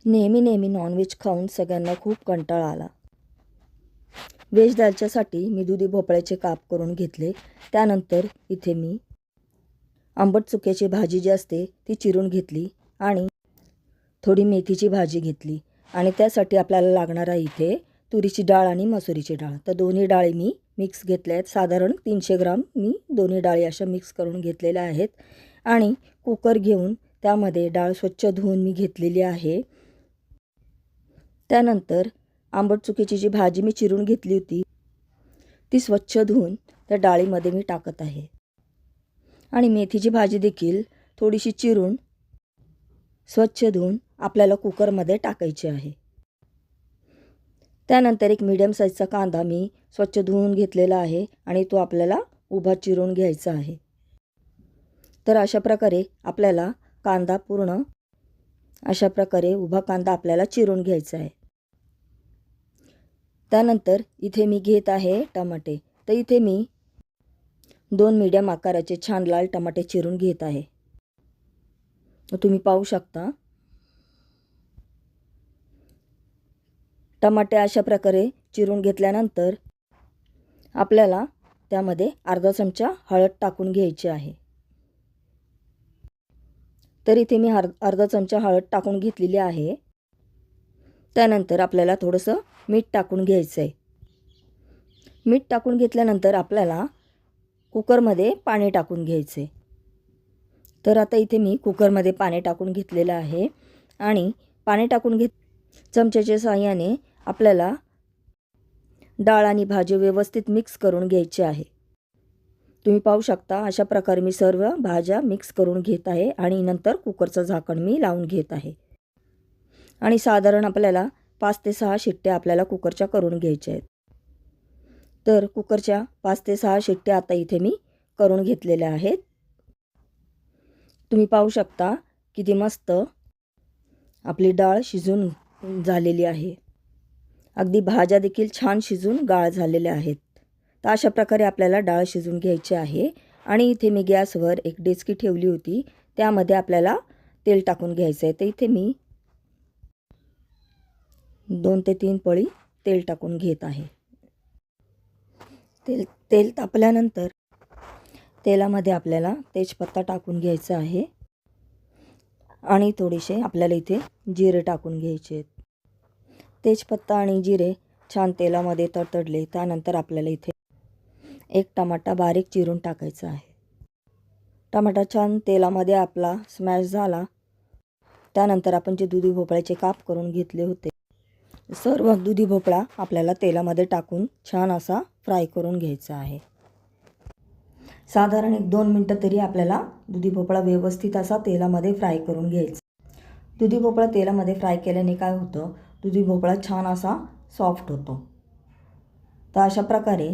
नेहमी नॉनव्हेज खाऊन सगळ्यांना खूप कंटाळा आला। व्हेज दालच्यासाठी मी दुधी भोपळ्याचे काप करून घेतले। त्यानंतर इथे मी आंबट चुक्याची भाजी जी असते ती चिरून घेतली आणि थोडी मेथीची भाजी घेतली आणि त्यासाठी आपल्याला लागणार आहे इथे तुरीची डाळ आणि मसुरीची डाळ। तर दोन्ही डाळी मी मिक्स घेतल्या आहेत। साधारण 300 ग्राम मी दोन्ही डाळी अशा मिक्स करून घेतलेल्या आहेत आणि कुकर घेऊन त्यामध्ये डाळ स्वच्छ धुवून मी घेतलेली आहे। त्यानंतर आंबट चुकीची जी भाजी मी चिरून घेतली होती ती स्वच्छ धुवून त्या डाळीमध्ये मी टाकत आहे आणि मेथीची भाजी देखील थोडीशी चिरून स्वच्छ धुवून आपल्याला कुकरमध्ये टाकायची आहे। त्यानंतर एक मीडियम साईजचा कांदा मी स्वच्छ धुवून घेतलेला आहे आणि तो आपल्याला उभा चिरून घ्यायचा आहे। तर अशा प्रकारे आपल्याला कांदा पूर्ण अशा प्रकारे उभा कांदा आपल्याला चिरून घ्यायचा आहे। त्यानंतर इथे मी घेत आहे टमाटे। तर इथे मी 2 मीडियम आकाराचे छान लाल टमाटे चिरून घेत आहे। तुम्ही पाहू शकता टमाटे अशा प्रकारे चिरून घेतल्यानंतर आपल्याला त्यामध्ये अर्धा चमचा हळद टाकून घ्यायची आहे। तर इथे मी अर्धा चमचा हळद टाकून घेतलेली आहे। त्यानंतर आपल्याला थोडंसं मीठ टाकून घ्यायचं आहे। मीठ टाकून घेतल्यानंतर आपल्याला कुकरमध्ये पाणी टाकून घ्यायचं आहे। तर आता इथे मी कुकरमध्ये पाणी टाकून घेतलेलं आहे आणि पाणी टाकून चमच्याच्या साहाय्याने आपल्याला डाळ आणि भाजी व्यवस्थित मिक्स करून घ्यायची आहे। तुम्ही पाहू शकता अशा प्रकारे मी सर्व भाज्या मिक्स करून घेत आहे आणि नंतर कुकरचं झाकण मी लावून घेत आहे आणि साधारण आपल्याला 5 ते 6 शिट्ट्या आपल्याला कुकरच्या करून घ्यायच्या आहेत। तर कुकरच्या 5 ते 6 शिट्ट्या आता इथे मी करून घेतलेल्या आहेत। तुम्ही पाहू शकता किती मस्त आपली डाळ शिजून झालेली आहे। अगदी भाज्या देखील छान शिजून गाळ झालेल्या आहेत। तर अशा प्रकारे आपल्याला डाळ शिजून घ्यायची आहे आणि इथे मी गॅसवर एक डेचकी ठेवली होती, त्यामध्ये आपल्याला तेल टाकून घ्यायचं आहे। तर इथे मी 2 ते 3 पळी तेल टाकून घेत आहे। तेल तापल्यानंतर तेलामध्ये आपल्याला तेजपत्ता टाकून घ्यायचा आहे आणि थोडेसे आपल्याला इथे जिरे टाकून घ्यायचे आहेत। तेजपत्ता आणि जिरे छान तेलामध्ये तडतडले त्यानंतर आपल्याला इथे एक टमाटा बारीक चिरून टाकायचा आहे। टमाटा छान तेलामध्ये आपला स्मॅश झाला त्यानंतर आपण जे दुधी भोपळ्याचे काप करून घेतले होते सर्व दुधी भोपळा आपल्याला तेलामध्ये टाकून छान असा फ्राय करून घ्यायचा आहे। साधारण 1-2 मिनिटं तरी आपल्याला दुधी भोपळा व्यवस्थित असा तेलामध्ये फ्राय करून घ्यायचा। दुधी भोपळा तेलामध्ये फ्राय केल्याने काय होतं, दुधी भोपळा छान असा सॉफ्ट होतो। तर अशा प्रकारे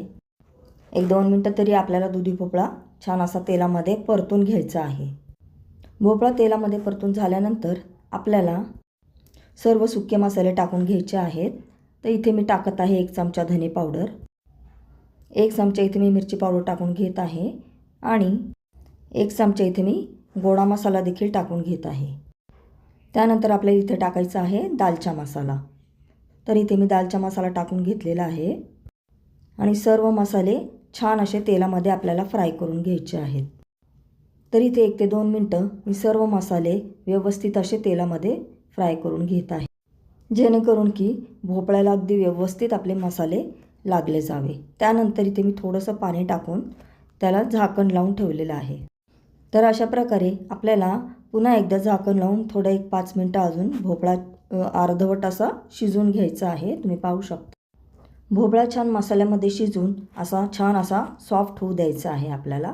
1-2 मिनिटं तरी आपल्याला दुधी भोपळा छान असा तेलामध्ये परतून घ्यायचा आहे। भोपळा तेलामध्ये परतून झाल्यानंतर आपल्याला सर्व सुके मसाले टाकून घ्यायचे आहेत। तर इथे मी टाकत आहे 1 चमचा धने पावडर, 1 चमचा इथे मी मिरची पावडर टाकून घेत आहे आणि 1 चमचा इथे मी गोडा मसाला देखील टाकून घेत आहे। त्यानंतर आपल्याला इथे टाकायचा आहे दालचा मसाला। तर इथे मी दालचा मसाला टाकून घेतलेला आहे आणि सर्व मसाले छान असे तेलामध्ये आपल्याला फ्राय करून घ्यायचे आहेत। तर इथे 1 ते 2 मिनिटं मी सर्व मसाले व्यवस्थित असे तेलामध्ये फ्राय करून घेत आहे, जेणेकरून की भोपळ्याला अगदी व्यवस्थित आपले मसाले लागले जावे। त्यानंतर इथे मी थोडंसं पाणी टाकून त्याला झाकण लावून ठेवलेलं आहे। तर अशा प्रकारे आपल्याला पुन्हा एकदा झाकण लावून थोडं 1-5 मिनिटं अजून भोपळा अर्धवट असा शिजून घ्यायचा आहे। तुम्ही पाहू शकता भोपळा छान मसाल्यामध्ये शिजून असा छान असा सॉफ्ट होऊ द्यायचा आहे आपल्याला।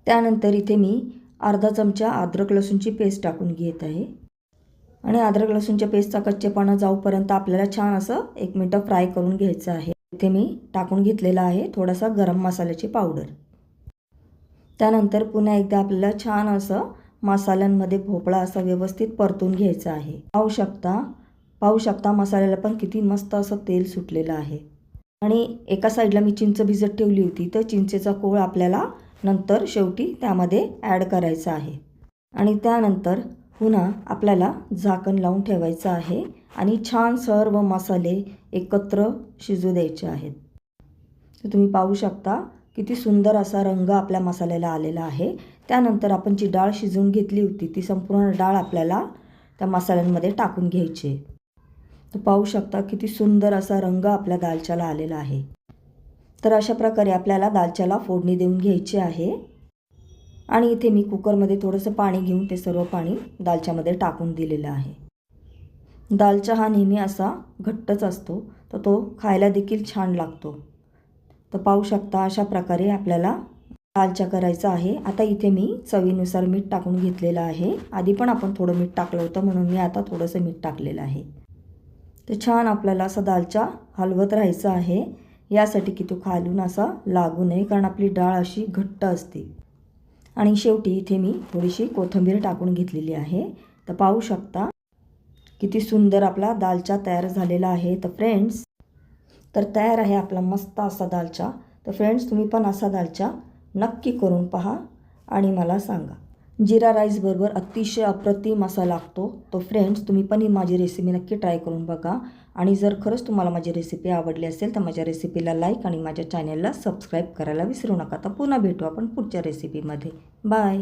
त्यानंतर इथे मी अर्धा चमचा अद्रक लसूणची पेस्ट टाकून घेत आहे आणि अद्रक लसूणच्या पेस्टचा कच्चेपणा जाऊपर्यंत आपल्याला छान असं 1 मिनिट फ्राय करून घ्यायचं आहे। इथे मी टाकून घेतलेला आहे थोडासा गरम मसाल्याची पावडर। त्यानंतर पुन्हा एकदा आपल्याला छान असं मसाल्यांमध्ये भोपळा असा व्यवस्थित परतून घ्यायचा आहे। पाहू शकता मसाल्याला पण किती मस्त असं तेल सुटलेलं आहे आणि एका साईडला मी चिंच भिजत ठेवली होती, तर चिंचेचा कोळ आपल्याला नंतर शेवटी त्यामध्ये ॲड करायचा आहे आणि त्यानंतर पुन्हा आपल्याला झाकण लावून ठेवायचं आहे आणि छान सर्व मसाले एकत्र शिजू द्यायचे आहेत. तर तुम्ही पाहू शकता किती सुंदर असा रंग आपल्या मसाल्याला आलेला आहे. त्यानंतर आपण जी डाळ शिजवून घेतली होती ती संपूर्ण डाळ आपल्याला त्या मसाल्यांमध्ये टाकून घ्यायची. तर पाहू शकता किती सुंदर असा रंग आपल्या दालच्याला आलेला आहे. तर अशा प्रकारे आपल्याला दालच्याला फोडणी देऊन घ्यायची आहे. आणि इथे मी कुकरमध्ये थोडंसं पाणी घेऊन ते सर्व पाणी दालच्यामध्ये टाकून दिलेलं आहे. दालचा हा नेहमी असा घट्टच असतो, तर तो खायला देखील छान लागतो. तर पाहू शकता अशा प्रकारे आपल्याला दालचा करायचा आहे. आता इथे मी चवीनुसार मीठ टाकून घेतलेलं आहे. आधी पण आपण थोडं मीठ टाकलं होतं म्हणून मी आता थोडंसं मीठ टाकलेलं आहे. तर छान आपल्याला असा दालचा हलवत राहायचा आहे, यासाठी की तो खालून असा लागू नये, कारण आपली डाळ अशी घट्ट असते. आणि शेवटी इथे मी थोडीशी कोथिंबीर टाकून घेतलेली आहे. तर पाहू शकता किती सुंदर आपला दालचा तयार झालेला आहे. तर फ्रेंड्स, तर तयार आहे आपला मस्त असा दालचा. तर फ्रेंड्स, तुम्ही पण असा दालचा नक्की करून पहा आणि मला सांगा. जिरा राईसबरोबर अतिशय अप्रतिम असा लागतो. तो फ्रेंड्स, तुम्ही पण ही माझी रेसिपी नक्की ट्राय करून बघा. आणि जर खरंच तुम्हाला माझी रेसिपी आवडली असेल तर माझ्या रेसिपीला लाईक आणि माझ्या चॅनलला सबस्क्राईब करायला विसरू नका. तर पुन्हा भेटू आपण पुढच्या रेसिपीमध्ये. बाय.